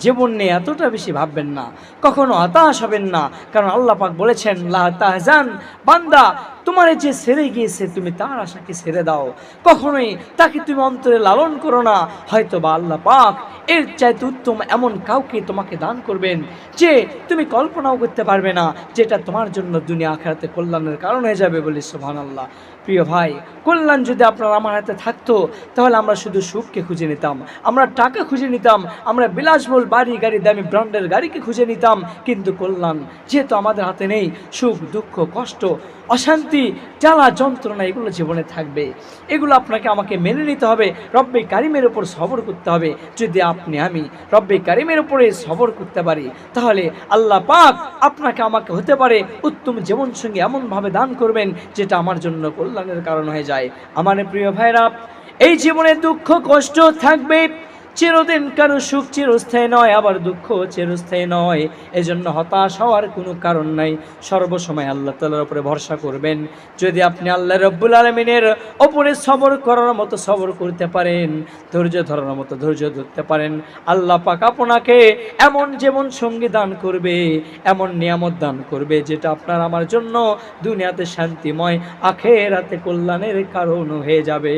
জীবন নিয়ে এতটা বেশি ভাববেন না, কখনো হতাশ হবেন না। কারণ আল্লাহ পাক বলেছেন, লা তাহজান, বান্দা তোমার যে ছেড়ে গিয়েছে তুমি তার আশাকে ছেড়ে দাও, কখনোই তাকে তুমি অন্তরে লালন করো না। হয়তো বা আল্লাহ পাক এর চাইতে উত্তম এমন কাউকে তোমাকে দান করবেন যে তুমি কল্পনাও করতে পারবে না, যেটা তোমার জন্য দুনিয়া আখিরাতে কল্যাণের কারণ হয়ে যাবে। বলি সুবহানাল্লাহ। প্রিয় ভাই, কল্যাণ যদি আপনার আমার হাতে থাকতো তাহলে আমরা শুধু সুখকে খুঁজে নিতাম, আমরা টাকা খুঁজে নিতাম, আমরা বিলাসবহুল বাড়ি গাড়ি দামি ব্র্যান্ডের গাড়িকে খুঁজে নিতাম। কিন্তু কল্যাণ যেহেতু আমাদের হাতে নেই, সুখ দুঃখ কষ্ট অশান্তি জ্বালা যন্ত্রণা এগুলো জীবনে থাকবে। এগুলো আপনাকে আমাকে মেনে নিতে হবে, রব্বে কারিমের ওপর সবর করতে হবে। যদি আপনি আমি রব্বে কারিমের উপরে সবর করতে পারি, তাহলে আল্লাহ পাক আপনাকে আমাকে হতে পারে উত্তম জীবনসঙ্গী এমনভাবে দান করবেন যেটা আমার জন্য কল্যাণের কারণ হয়ে যায়। আমার প্রিয় ভাইরা, এই জীবনে দুঃখ কষ্ট থাকবে, চিরদিন কারো সুখ চিরস্থায়ী নয়, আবার দুঃখ চিরস্থায়ী নয়। এজন্য হতাশ হওয়ার কোনো কারণ নাই। সর্বসময় আল্লাহ তাআলার উপরে ভরসা করবেন। যদি আপনি আল্লাহ রাব্বুল আলামিনের ওপরে সবর করার মতো সবর করতে পারেন, ধৈর্য ধরার মতো ধৈর্য ধরতে পারেন, আল্লাহ পাক আপনাকে এমন জীবন সঙ্গী দান করবে, এমন নিয়ামত দান করবে যেটা আপনার আমার জন্য দুনিয়াতে শান্তিময়, আখিরাতে কল্যাণের কারণ হয়ে যাবে।